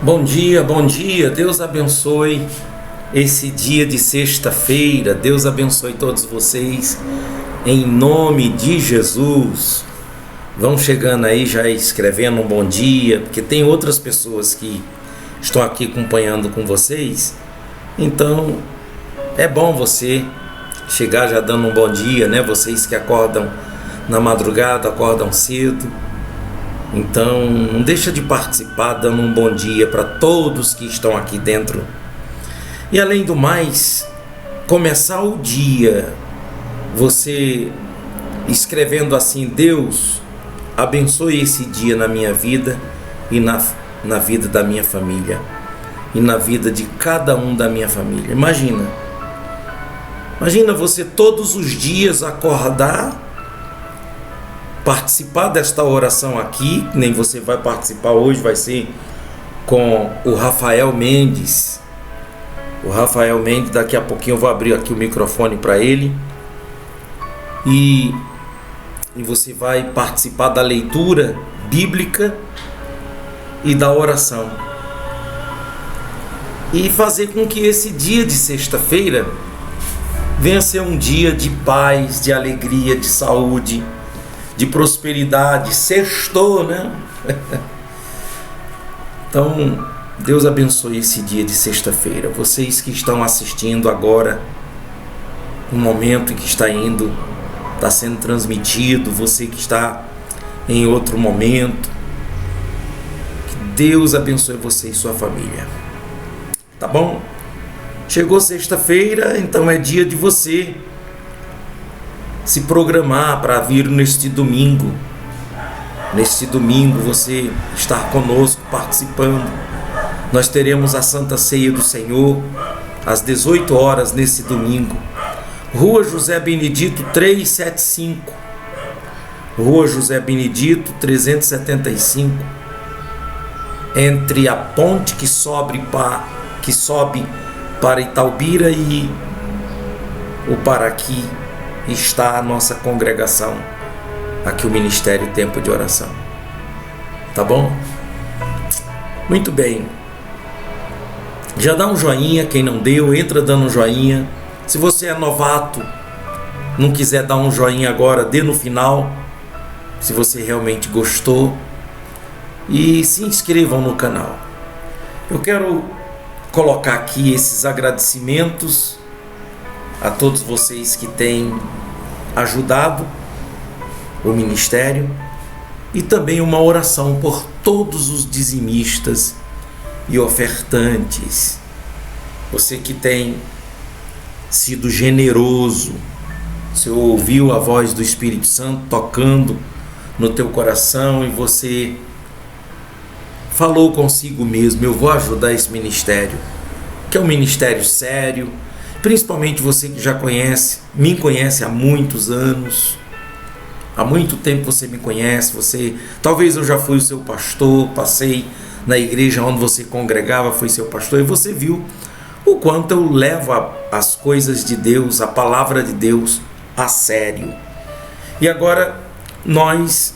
Bom dia, Deus abençoe esse dia de sexta-feira, Deus abençoe todos vocês, em nome de Jesus. Vão chegando aí já escrevendo um bom dia, porque tem outras pessoas que estão aqui acompanhando com vocês, então é bom você chegar já dando um bom dia, né? Vocês que acordam na madrugada, acordam cedo. Então, não deixa de participar, dando um bom dia para todos que estão aqui dentro. E além do mais, começar o dia, você escrevendo assim: Deus, abençoe esse dia na minha vida e na vida da minha família. E na vida de cada um da minha família. Imagina você todos os dias acordar, participar desta oração aqui, nem você vai participar hoje, vai ser com o Rafael Mendes. O Rafael Mendes, daqui a pouquinho eu vou abrir aqui o microfone para ele. E você vai participar da leitura bíblica e da oração. E fazer com que esse dia de sexta-feira venha ser um dia de paz, de alegria, de saúde, de prosperidade. Sextou, né? Então, Deus abençoe esse dia de sexta-feira. Vocês que estão assistindo agora, no momento em que está sendo transmitido, você que está em outro momento, que Deus abençoe você e sua família. Tá bom? Chegou sexta-feira, então é dia de você se programar para vir neste domingo. Neste domingo você estar conosco participando. Nós teremos a Santa Ceia do Senhor às 18 horas nesse domingo. Rua José Benedito 375. Rua José Benedito 375. Entre a ponte que sobe para Itaubira e o Paraqui está a nossa congregação, aqui o Ministério Tempo de Oração. Tá bom? Muito bem. Já dá um joinha, quem não deu, entra dando um joinha. Se você é novato, não quiser dar um joinha agora, dê no final, se você realmente gostou. E se inscrevam no canal. Eu quero colocar aqui esses agradecimentos a todos vocês que têm ajudado o ministério e também uma oração por todos os dizimistas e ofertantes. Você que tem sido generoso, você ouviu a voz do Espírito Santo tocando no teu coração e você falou consigo mesmo: eu vou ajudar esse ministério, que é um ministério sério. Principalmente você que já me conhece há muitos anos, há muito tempo você me conhece, talvez eu já fui o seu pastor, passei na igreja onde você congregava, fui seu pastor, e você viu o quanto eu levo as coisas de Deus, a palavra de Deus a sério. E agora nós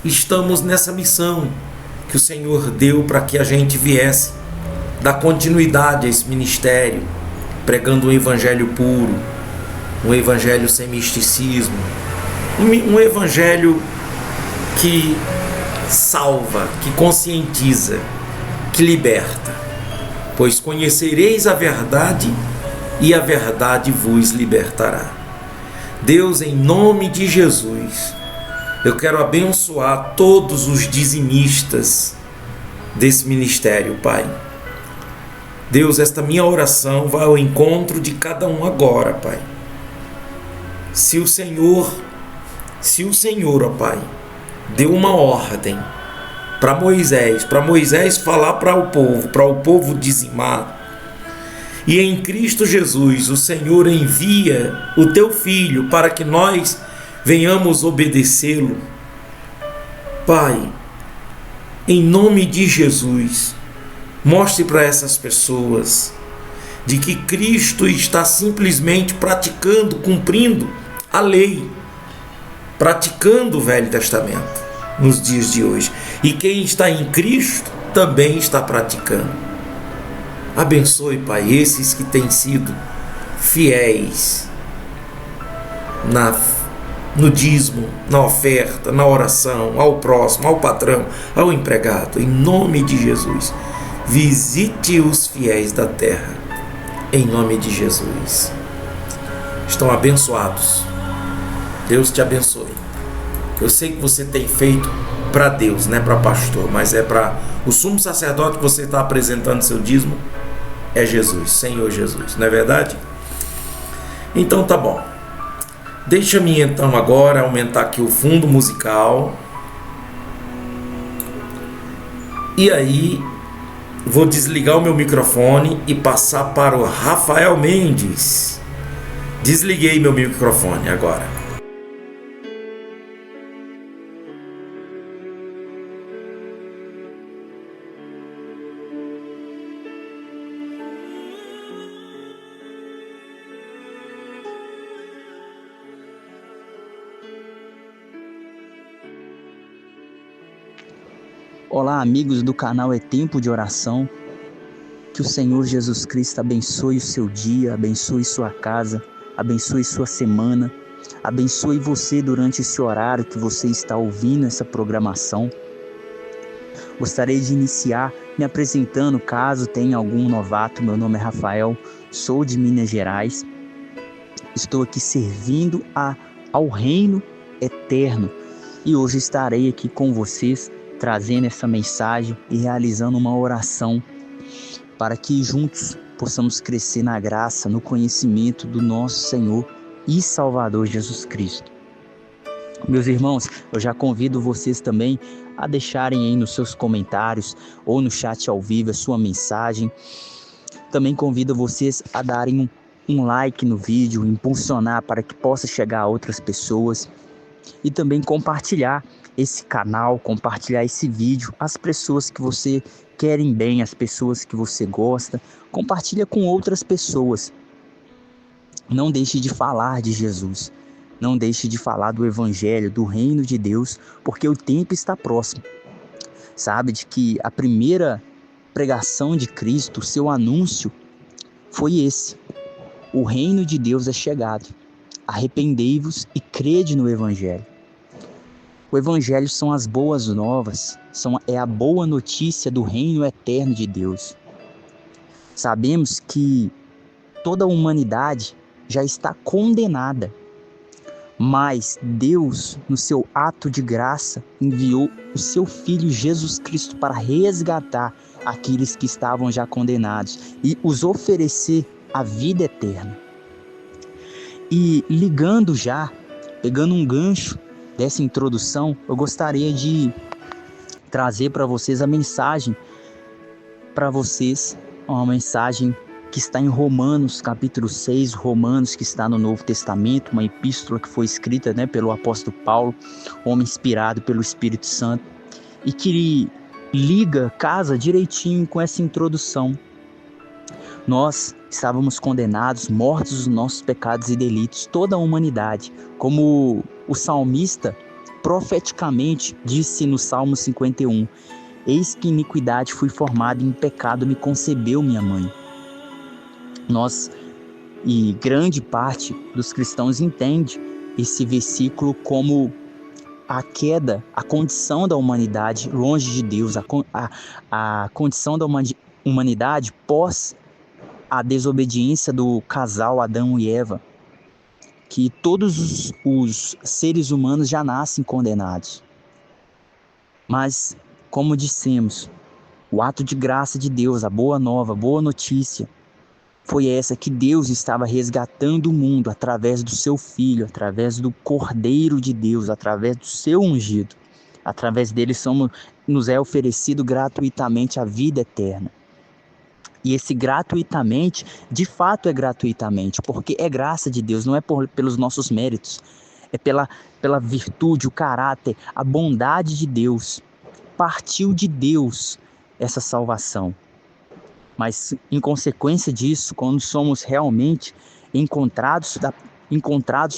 estamos nessa missão que o Senhor deu para que a gente viesse dar continuidade a esse ministério, pregando um evangelho puro, um evangelho sem misticismo, um evangelho que salva, que conscientiza, que liberta. Pois conhecereis a verdade e a verdade vos libertará. Deus, em nome de Jesus, eu quero abençoar todos os dizimistas desse ministério, Pai. Deus, esta minha oração vai ao encontro de cada um agora, Pai. Se o Senhor, ó Pai, deu uma ordem para Moisés falar para o povo dizimar, e em Cristo Jesus o Senhor envia o teu Filho para que nós venhamos obedecê-lo, Pai, em nome de Jesus, mostre para essas pessoas de que Cristo está simplesmente praticando, cumprindo a lei, praticando o Velho Testamento nos dias de hoje. E quem está em Cristo também está praticando. Abençoe, Pai, esses que têm sido fiéis no dízimo, na oferta, na oração, ao próximo, ao patrão, ao empregado. Em nome de Jesus, visite os fiéis da terra. Em nome de Jesus. Estão abençoados. Deus te abençoe. Eu sei que você tem feito para Deus, não é para pastor, mas é para o sumo sacerdote que você está apresentando seu dízimo. É Jesus, Senhor Jesus, não é verdade? Então tá bom. Deixa-me então agora aumentar aqui o fundo musical. E aí vou desligar o meu microfone e passar para o Rafael Mendes. Desliguei meu microfone agora. Olá, amigos do canal É Tempo de Oração. Que o Senhor Jesus Cristo abençoe o seu dia, abençoe sua casa, abençoe sua semana, abençoe você durante esse horário que você está ouvindo essa programação. Gostaria de iniciar me apresentando, caso tenha algum novato. Meu nome é Rafael, sou de Minas Gerais. Estou aqui servindo ao reino eterno e hoje estarei aqui com vocês trazendo essa mensagem e realizando uma oração para que juntos possamos crescer na graça, no conhecimento do nosso Senhor e Salvador Jesus Cristo. Meus irmãos, eu já convido vocês também a deixarem aí nos seus comentários ou no chat ao vivo a sua mensagem. Também convido vocês a darem um like no vídeo, impulsionar para que possa chegar a outras pessoas e também compartilhar esse canal, compartilhar esse vídeo, as pessoas que você querem bem, as pessoas que você gosta, compartilha com outras pessoas. Não deixe de falar de Jesus, não deixe de falar do Evangelho, do Reino de Deus, porque o tempo está próximo. Sabe de que a primeira pregação de Cristo, o seu anúncio, foi esse: o Reino de Deus é chegado, arrependei-vos e crede no Evangelho. O Evangelho são as boas novas, é a boa notícia do reino eterno de Deus. Sabemos que toda a humanidade já está condenada, mas Deus, no seu ato de graça, enviou o seu Filho Jesus Cristo para resgatar aqueles que estavam já condenados e os oferecer a vida eterna. E ligando já, pegando um gancho dessa introdução, eu gostaria de trazer para vocês a mensagem para vocês, uma mensagem que está em Romanos, capítulo 6, Romanos, que está no Novo Testamento, uma epístola que foi escrita, pelo apóstolo Paulo, homem inspirado pelo Espírito Santo, e que casa direitinho com essa introdução. Nós estávamos condenados, mortos dos nossos pecados e delitos, toda a humanidade, como o salmista profeticamente disse no Salmo 51, eis que iniquidade fui formado, em pecado me concebeu minha mãe. Nós, e grande parte dos cristãos, entende esse versículo como a queda, a condição da humanidade longe de Deus, a condição da humanidade pós a desobediência do casal Adão e Eva, que todos os seres humanos já nascem condenados. Mas, como dissemos, o ato de graça de Deus, a boa nova, a boa notícia, foi essa que Deus estava resgatando o mundo através do seu Filho, através do Cordeiro de Deus, através do seu ungido. Através dele nos é oferecido gratuitamente a vida eterna. E esse gratuitamente, de fato é gratuitamente, porque é graça de Deus, não é pelos nossos méritos, é pela virtude, o caráter, a bondade de Deus. Partiu de Deus essa salvação. Mas em consequência disso, quando somos realmente encontrados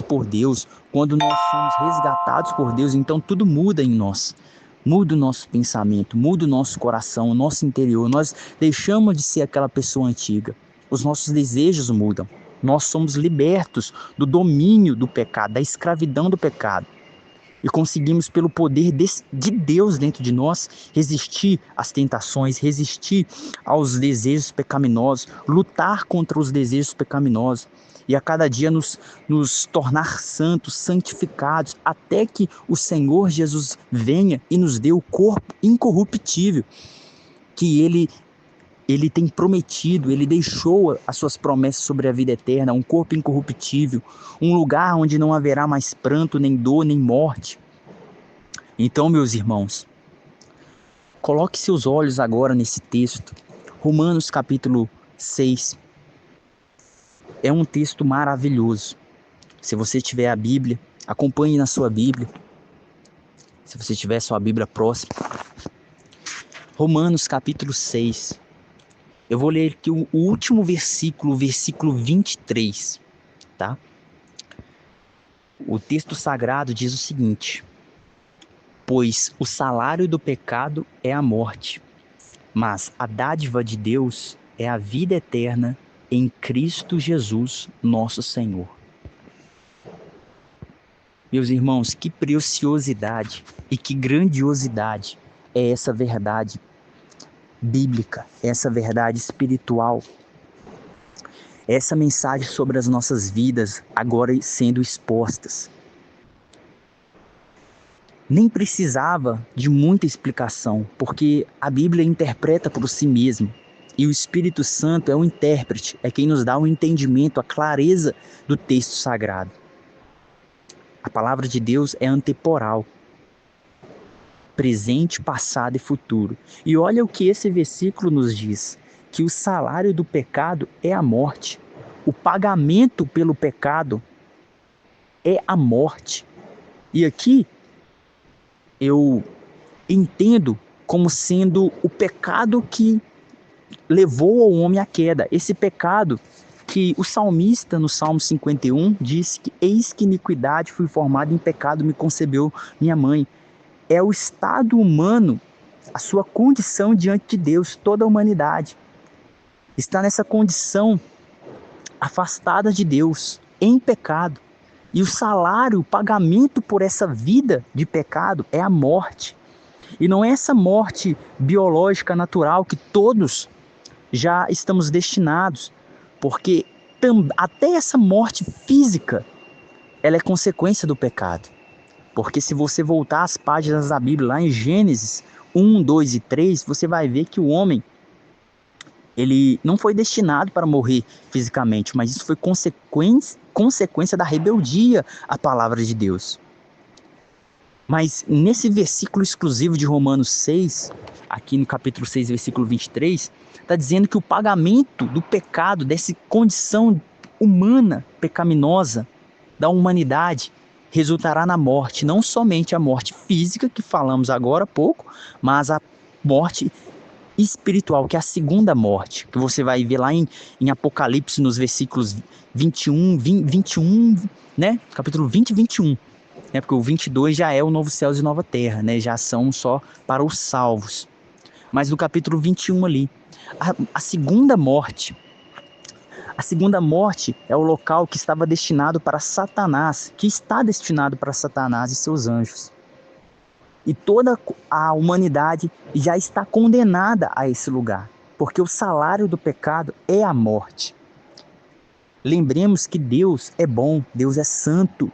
por Deus, quando nós somos resgatados por Deus, então tudo muda em nós. Muda o nosso pensamento, muda o nosso coração, o nosso interior. Nós deixamos de ser aquela pessoa antiga. Os nossos desejos mudam. Nós somos libertos do domínio do pecado, da escravidão do pecado. E conseguimos, pelo poder de Deus dentro de nós, resistir às tentações, resistir aos desejos pecaminosos, lutar contra os desejos pecaminosos. E a cada dia nos tornar santos, santificados, até que o Senhor Jesus venha e nos dê o corpo incorruptível que Ele tem prometido. Ele deixou as suas promessas sobre a vida eterna, um corpo incorruptível, um lugar onde não haverá mais pranto, nem dor, nem morte. Então, meus irmãos, coloque seus olhos agora nesse texto, Romanos capítulo 6. É um texto maravilhoso. Se você tiver a Bíblia, acompanhe na sua Bíblia. Se você tiver sua Bíblia próxima. Romanos capítulo 6. Eu vou ler aqui o último versículo, o versículo 23, tá? O texto sagrado diz o seguinte: pois o salário do pecado é a morte, mas a dádiva de Deus é a vida eterna em Cristo Jesus, nosso Senhor. Meus irmãos, que preciosidade e que grandiosidade é essa verdade bíblica, essa verdade espiritual, essa mensagem sobre as nossas vidas agora sendo expostas. Nem precisava de muita explicação, porque a Bíblia interpreta por si mesma. E o Espírito Santo é o intérprete, é quem nos dá o entendimento, a clareza do texto sagrado. A palavra de Deus é antemporal, presente, passado e futuro. E olha o que esse versículo nos diz, que o salário do pecado é a morte. O pagamento pelo pecado é a morte. E aqui eu entendo como sendo o pecado que levou ao homem à queda. Esse pecado que o salmista no Salmo 51 diz que eis que iniquidade fui formado, em pecado me concebeu minha mãe. É o estado humano, a sua condição diante de Deus. Toda a humanidade está nessa condição afastada de Deus, em pecado. E o salário, o pagamento por essa vida de pecado é a morte. E não é essa morte biológica, natural, que todos já estamos destinados, porque até essa morte física, ela é consequência do pecado. Porque se você voltar às páginas da Bíblia, lá em Gênesis 1, 2 e 3, você vai ver que o homem, ele não foi destinado para morrer fisicamente, mas isso foi consequência da rebeldia à palavra de Deus. Mas nesse versículo exclusivo de Romanos 6, aqui no capítulo 6, versículo 23, está dizendo que o pagamento do pecado, dessa condição humana, pecaminosa da humanidade, resultará na morte. Não somente a morte física, que falamos agora há pouco, mas a morte espiritual, que é a segunda morte, que você vai ver lá em Apocalipse, nos versículos 21, né? Capítulo 20 e 21. Né? Porque o 22 já é o novo céu e nova terra, né? Já são só para os salvos. Mas no capítulo 21 ali, a segunda morte. A segunda morte é o local que estava destinado para Satanás, que está destinado para Satanás e seus anjos. E toda a humanidade já está condenada a esse lugar, porque o salário do pecado é a morte. Lembremos que Deus é bom, Deus é santo,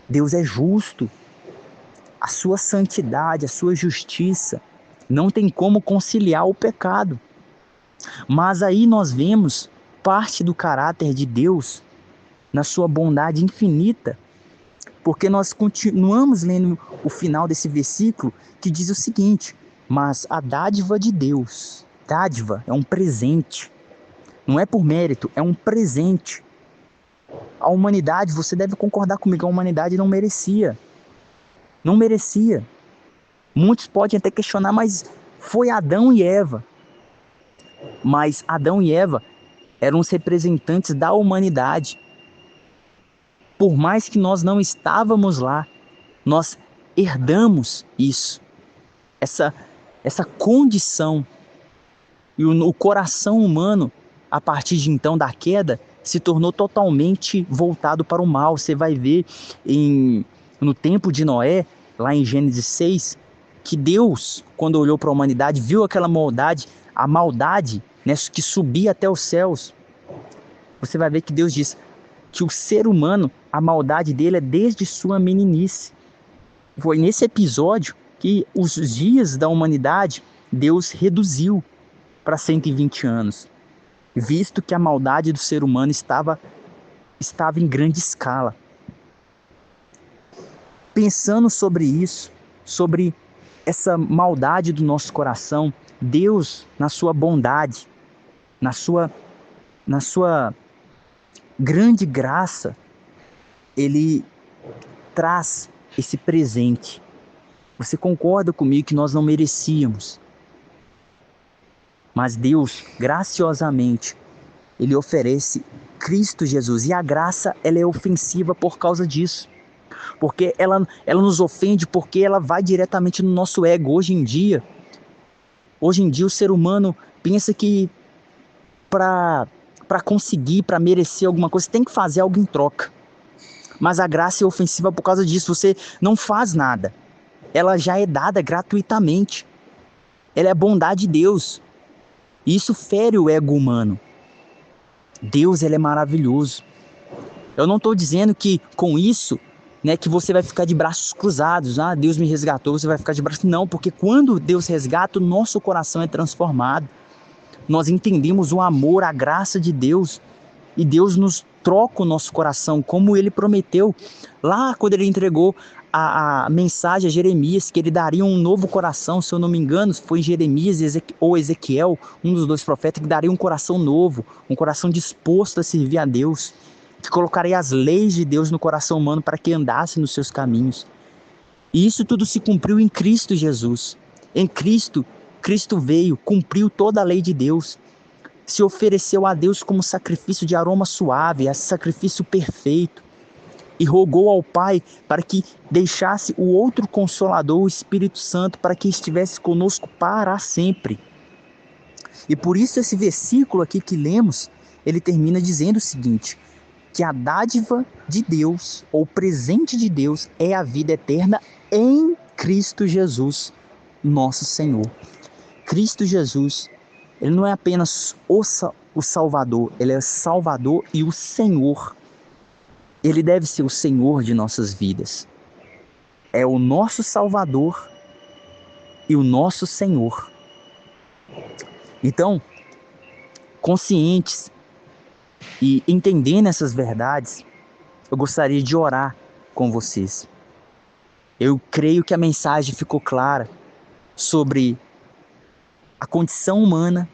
Deus é justo. A sua santidade, a sua justiça não tem como conciliar o pecado. Mas aí nós vemos parte do caráter de Deus na sua bondade infinita, porque nós continuamos lendo o final desse versículo que diz o seguinte: mas a dádiva de Deus, dádiva é um presente, não é por mérito, é um presente. A humanidade, você deve concordar comigo, a humanidade não merecia. Não merecia. Muitos podem até questionar, mas foi Adão e Eva. Mas Adão e Eva eram os representantes da humanidade. Por mais que nós não estávamos lá, nós herdamos isso. essa condição. E o coração humano, a partir de então da queda, se tornou totalmente voltado para o mal. Você vai ver no tempo de Noé, lá em Gênesis 6, que Deus, quando olhou para a humanidade, viu aquela maldade, a maldade, né, que subia até os céus. Você vai ver que Deus diz que o ser humano, a maldade dele é desde sua meninice. Foi nesse episódio que os dias da humanidade Deus reduziu para 120 anos, visto que a maldade do ser humano estava em grande escala. Pensando sobre isso, sobre essa maldade do nosso coração, Deus, na sua bondade, na sua grande graça, Ele traz esse presente. Você concorda comigo que nós não merecíamos? Mas Deus, graciosamente, Ele oferece Cristo Jesus. E a graça, ela é ofensiva por causa disso. Porque ela nos ofende, porque ela vai diretamente no nosso ego. Hoje em dia o ser humano pensa que para conseguir, para merecer alguma coisa, você tem que fazer algo em troca. Mas a graça é ofensiva por causa disso. Você não faz nada. Ela já é dada gratuitamente. Ela é a bondade de Deus. E isso fere o ego humano. Deus, ele é maravilhoso. Eu não estou dizendo que com isso, né, que você vai ficar de braços cruzados. Ah, Deus me resgatou, você vai ficar de braços. Não, porque quando Deus resgata, o nosso coração é transformado. Nós entendemos o amor, a graça de Deus. E Deus nos troca o nosso coração, como Ele prometeu. Lá quando Ele entregou a mensagem a Jeremias, que Ele daria um novo coração, se eu não me engano, foi Jeremias ou Ezequiel, um dos dois profetas, que daria um coração novo, um coração disposto a servir a Deus, que colocaria as leis de Deus no coração humano para que andasse nos seus caminhos. E isso tudo se cumpriu em Cristo Jesus. Em Cristo veio, cumpriu toda a lei de Deus, se ofereceu a Deus como sacrifício de aroma suave, sacrifício perfeito, e rogou ao Pai para que deixasse o outro Consolador, o Espírito Santo, para que estivesse conosco para sempre. E por isso esse versículo aqui que lemos, ele termina dizendo o seguinte, que a dádiva de Deus, ou presente de Deus, é a vida eterna em Cristo Jesus, nosso Senhor. Cristo Jesus, Ele não é apenas o Salvador, Ele é o Salvador e o Senhor. Ele deve ser o Senhor de nossas vidas. É o nosso Salvador e o nosso Senhor. Então, conscientes e entendendo essas verdades, eu gostaria de orar com vocês. Eu creio que a mensagem ficou clara sobre a condição humana,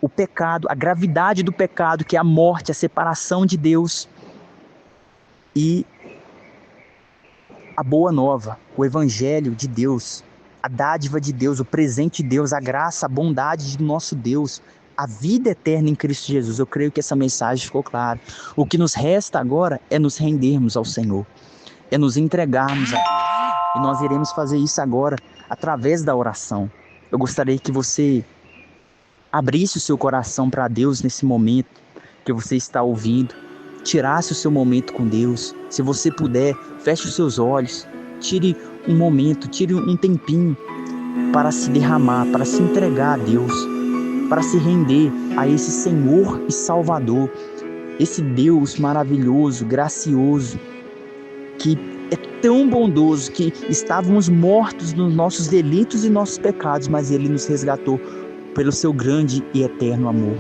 o pecado, a gravidade do pecado, que é a morte, a separação de Deus, e a boa nova, o evangelho de Deus, a dádiva de Deus, o presente de Deus, a graça, a bondade do nosso Deus, a vida eterna em Cristo Jesus. Eu creio que essa mensagem ficou clara. O que nos resta agora é nos rendermos ao Senhor, é nos entregarmos a Deus. E nós iremos fazer isso agora através da oração. Eu gostaria que você abrisse o seu coração para Deus nesse momento que você está ouvindo. Tirasse o seu momento com Deus. Se você puder, feche os seus olhos. Tire um momento, tire um tempinho para se derramar, para se entregar a Deus, para se render a esse Senhor e Salvador, esse Deus maravilhoso, gracioso, que é tão bondoso, que estávamos mortos nos nossos delitos e nossos pecados, mas Ele nos resgatou pelo seu grande e eterno amor.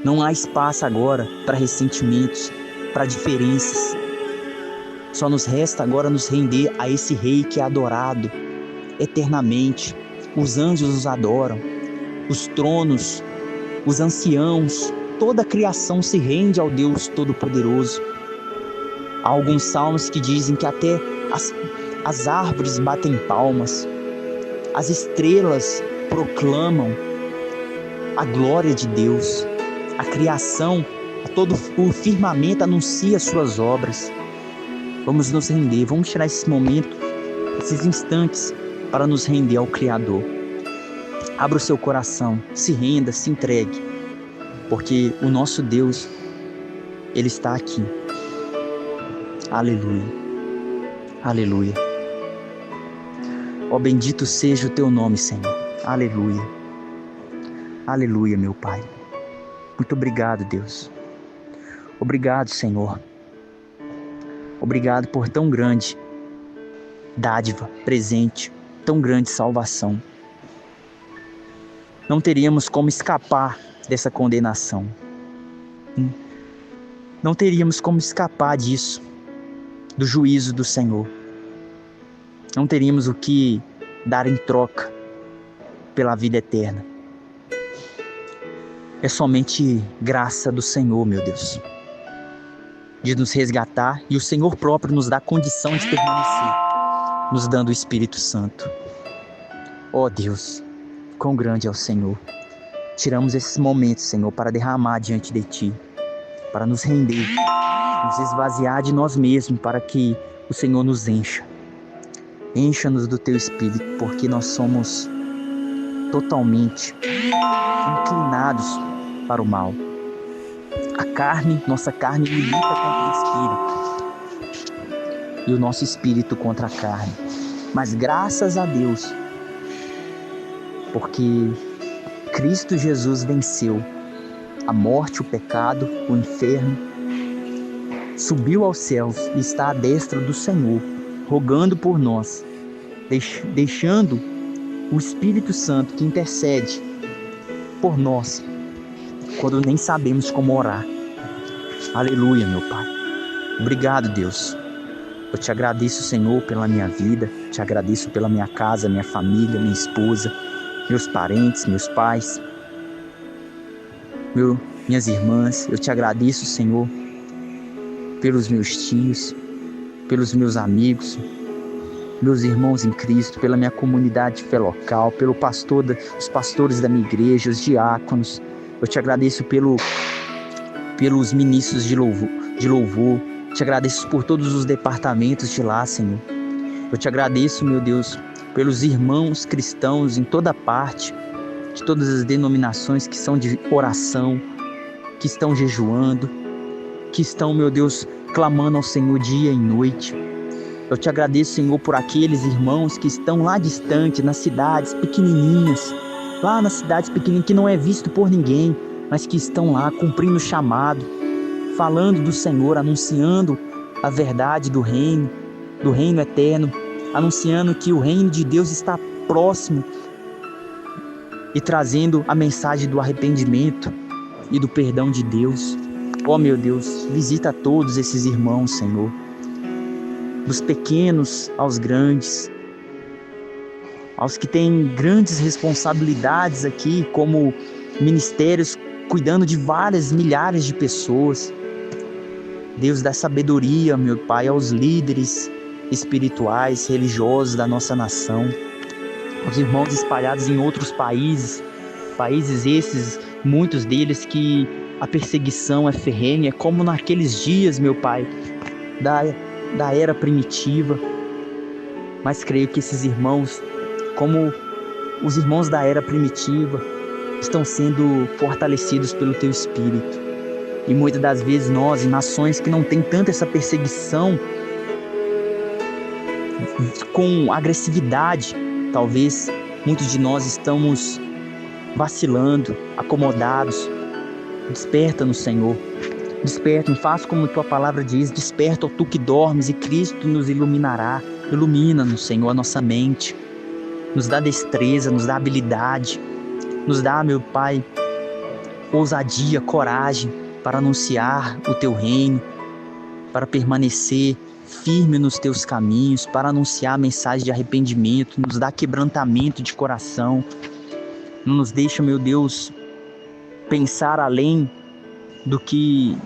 Não há espaço agora para ressentimentos, para diferenças. Só nos resta agora nos render a esse Rei que é adorado eternamente. Os anjos os adoram, os tronos, os anciãos, toda a criação se rende ao Deus Todo-Poderoso. Há alguns salmos que dizem que até as árvores batem palmas, as estrelas proclamam a glória de Deus, a criação, todo o firmamento anuncia suas obras. Vamos nos render, vamos tirar esse momento, esses instantes, para nos render ao Criador. Abra o seu coração, se renda, se entregue, porque o nosso Deus, Ele está aqui. Aleluia, aleluia. Ó, bendito seja o teu nome, Senhor. Aleluia, aleluia, meu Pai. Muito obrigado, Deus. Obrigado, Senhor. Obrigado por tão grande dádiva, presente, tão grande salvação. Não teríamos como escapar dessa condenação. Não teríamos como escapar disso, do juízo do Senhor. Não teríamos o que dar em troca pela vida eterna. É somente graça do Senhor, meu Deus, de nos resgatar, e o Senhor próprio nos dá condição de permanecer, nos dando o Espírito Santo. Ó Deus, quão grande é o Senhor. Tiramos esses momentos, Senhor, para derramar diante de Ti, para nos render, nos esvaziar de nós mesmos, para que o Senhor nos encha. Encha-nos do Teu Espírito, porque nós somos totalmente inclinados para o mal. Nossa carne milita contra o Espírito, e o nosso Espírito contra a carne. Mas graças a Deus, porque Cristo Jesus venceu a morte, o pecado, o inferno, subiu aos céus e está à destra do Senhor, rogando por nós, deixando o Espírito Santo que intercede por nós, quando nem sabemos como orar. Aleluia, meu Pai. Obrigado, Deus. Eu te agradeço, Senhor, pela minha vida, te agradeço pela minha casa, minha família, minha esposa, meus parentes, meus pais, minhas irmãs. Eu te agradeço, Senhor, pelos meus tios, pelos meus amigos, meus irmãos em Cristo, pela minha comunidade de fé local, pelo pastor, os pastores da minha igreja, os diáconos. Eu te agradeço pelos ministros de louvor. Te agradeço por todos os departamentos de lá, Senhor. Eu te agradeço, meu Deus, pelos irmãos cristãos em toda parte, de todas as denominações que são de oração, que estão jejuando, que estão, meu Deus, clamando ao Senhor dia e noite. Eu te agradeço, Senhor, por aqueles irmãos que estão lá distante, nas cidades pequenininhas, lá nas cidades pequenininhas que não é visto por ninguém, mas que estão lá cumprindo o chamado, falando do Senhor, anunciando a verdade do reino eterno, anunciando que o reino de Deus está próximo e trazendo a mensagem do arrependimento e do perdão de Deus. Ó, meu Deus, visita todos esses irmãos, Senhor, dos pequenos aos grandes, aos que têm grandes responsabilidades aqui, como ministérios, cuidando de milhares de pessoas. Deus, dá sabedoria, meu Pai, aos líderes espirituais, religiosos da nossa nação, aos irmãos espalhados em outros países esses, muitos deles que a perseguição é ferrenha, como naqueles dias, meu Pai, da era primitiva. Mas creio que esses irmãos, como os irmãos da era primitiva, estão sendo fortalecidos pelo Teu Espírito. E muitas das vezes nós, em nações que não tem tanta essa perseguição, com agressividade, talvez muitos de nós estamos vacilando, acomodados. Desperta-nos, Senhor. Desperta-nos, faz como Tua palavra diz, desperta, ó Tu que dormes, e Cristo nos iluminará. Ilumina-nos, Senhor, a nossa mente. Nos dá destreza, nos dá habilidade, nos dá, meu Pai, ousadia, coragem para anunciar o Teu reino, para permanecer firme nos Teus caminhos, para anunciar a mensagem de arrependimento, nos dá quebrantamento de coração. Não nos deixa, meu Deus, pensar além do que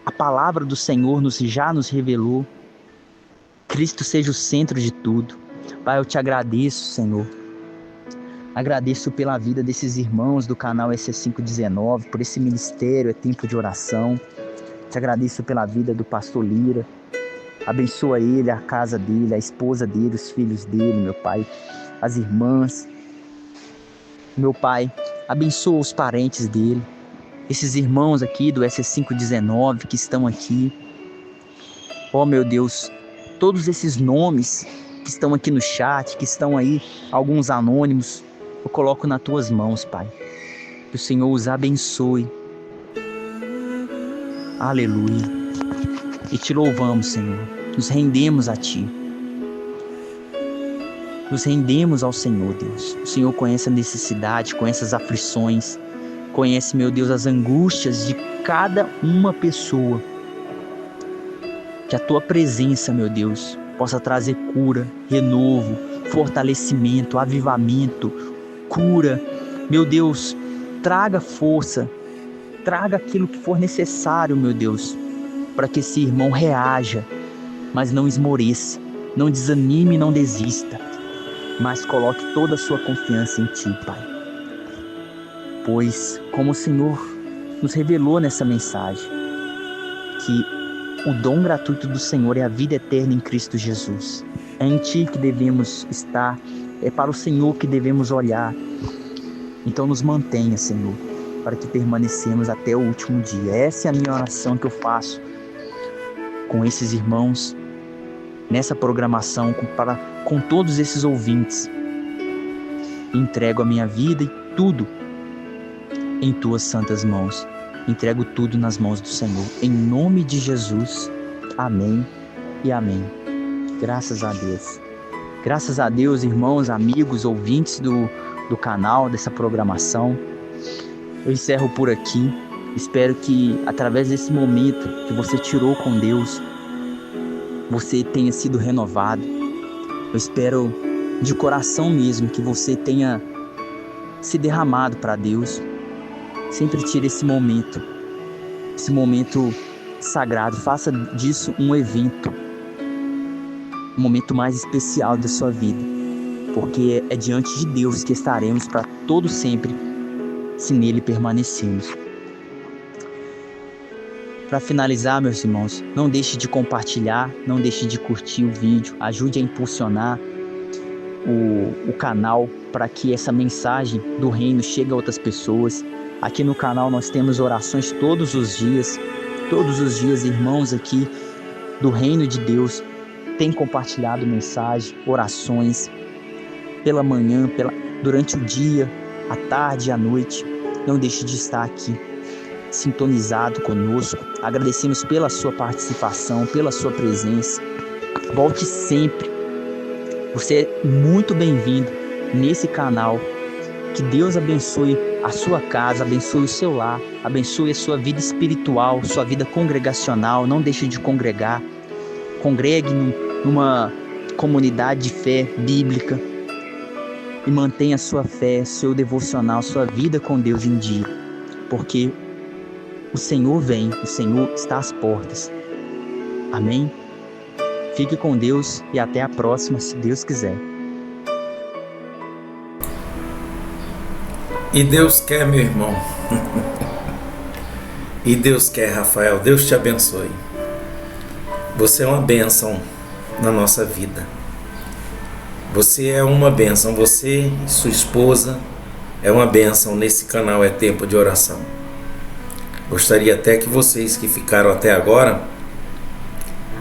a palavra do Senhor já nos revelou. Cristo seja o centro de tudo. Pai, eu Te agradeço, Senhor. Agradeço pela vida desses irmãos do canal EC519, por esse ministério, é tempo de oração. Te agradeço pela vida do pastor Lira, Abençoa ele, a casa dele, a esposa dele, os filhos dele, meu Pai, as irmãs. Meu Pai, abençoa os parentes dele, esses irmãos aqui do SC519 que estão aqui. Ó, meu Deus, todos esses nomes que estão aqui no chat, que estão aí, alguns anônimos, eu coloco nas tuas mãos, Pai. Que o Senhor os abençoe. Aleluia. E te louvamos, Senhor. Nos rendemos a Ti. Nos rendemos ao Senhor, Deus. O Senhor conhece a necessidade, conhece as aflições, conhece, meu Deus, as angústias de cada uma pessoa. Que a Tua presença, meu Deus, possa trazer cura, renovo, fortalecimento, avivamento, cura. Meu Deus, traga força, traga aquilo que for necessário, meu Deus, para que esse irmão reaja, mas não esmoreça, não desanime, não desista, mas coloque toda a sua confiança em Ti, Pai. Pois, como o Senhor nos revelou nessa mensagem, que o dom gratuito do Senhor é a vida eterna em Cristo Jesus. É em Ti que devemos estar, é para o Senhor que devemos olhar. Então nos mantenha, Senhor, para que permanecemos até o último dia. Essa é a minha oração que eu faço com esses irmãos, nessa programação, com todos esses ouvintes. Entrego a minha vida e tudo em Tuas santas mãos. Entrego tudo nas mãos do Senhor. Em nome de Jesus. Amém e amém. Graças a Deus. Graças a Deus, irmãos, amigos, ouvintes do canal, dessa programação. Eu encerro por aqui. Espero que através desse momento que você tirou com Deus, você tenha sido renovado. Eu espero de coração mesmo que você tenha se derramado para Deus. Sempre tire esse momento sagrado. Faça disso um evento, um momento mais especial da sua vida, porque é diante de Deus que estaremos para todo sempre, se nele permanecermos. Para finalizar, meus irmãos, não deixe de compartilhar, não deixe de curtir o vídeo, ajude a impulsionar o canal para que essa mensagem do reino chegue a outras pessoas. Aqui no canal nós temos orações todos os dias, irmãos aqui do reino de Deus têm compartilhado mensagem, orações, pela manhã, durante o dia, à tarde e à noite. Não deixe de estar aqui, sintonizado conosco. Agradecemos pela sua participação, pela sua presença. Volte sempre. Você é muito bem-vindo nesse canal. Que Deus abençoe a sua casa, abençoe o seu lar, abençoe a sua vida espiritual, sua vida congregacional. Não deixe de congregar. Congregue numa comunidade de fé bíblica e mantenha a sua fé, seu devocional, sua vida com Deus em dia, porque o Senhor vem, o Senhor está às portas. Amém? Fique com Deus e até a próxima, se Deus quiser. E Deus quer, meu irmão. E Deus quer, Rafael. Deus te abençoe. Você é uma bênção na nossa vida. Você é uma bênção. Você e sua esposa é uma bênção nesse canal É Tempo de Oração. Gostaria até que vocês que ficaram até agora,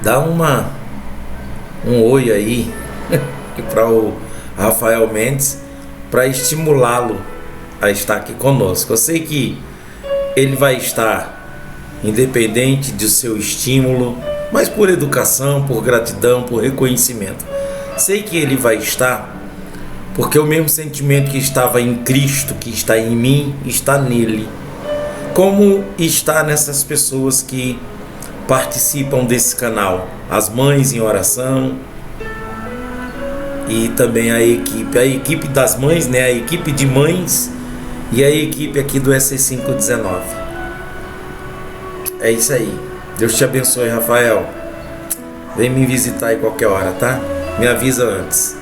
dá um oi aí para o Rafael Mendes, para estimulá-lo a estar aqui conosco. Eu sei que ele vai estar independente do seu estímulo, mas por educação, por gratidão, por reconhecimento. Sei que ele vai estar porque o mesmo sentimento que estava em Cristo, que está em mim, está nele. Como está nessas pessoas que participam desse canal, as mães em oração e também a equipe das mães, né? A equipe de mães e a equipe aqui do SC519. É isso aí. Deus te abençoe, Rafael. Vem me visitar aí qualquer hora, tá? Me avisa antes.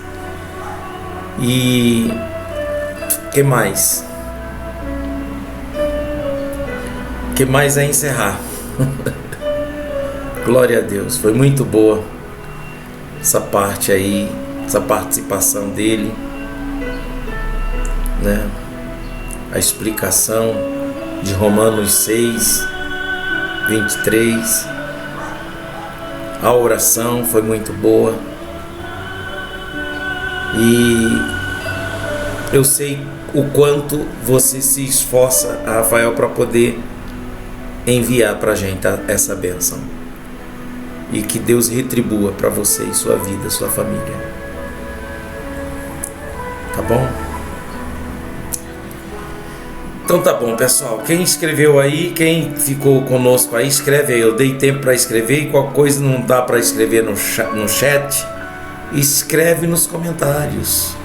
E que mais? Que mais é encerrar? Glória a Deus, foi muito boa essa parte aí, essa participação dele, né? A explicação de Romanos 6, 23. A oração foi muito boa. E eu sei o quanto você se esforça, Rafael, para poder enviar para a gente essa bênção. E que Deus retribua para você e sua vida, sua família. Tá bom? Então tá bom, pessoal. Quem escreveu aí, quem ficou conosco aí, escreve aí. Eu dei tempo para escrever e qualquer coisa não dá para escrever no chat, escreve nos comentários.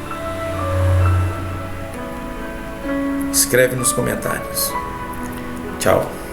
Escreve nos comentários. Tchau.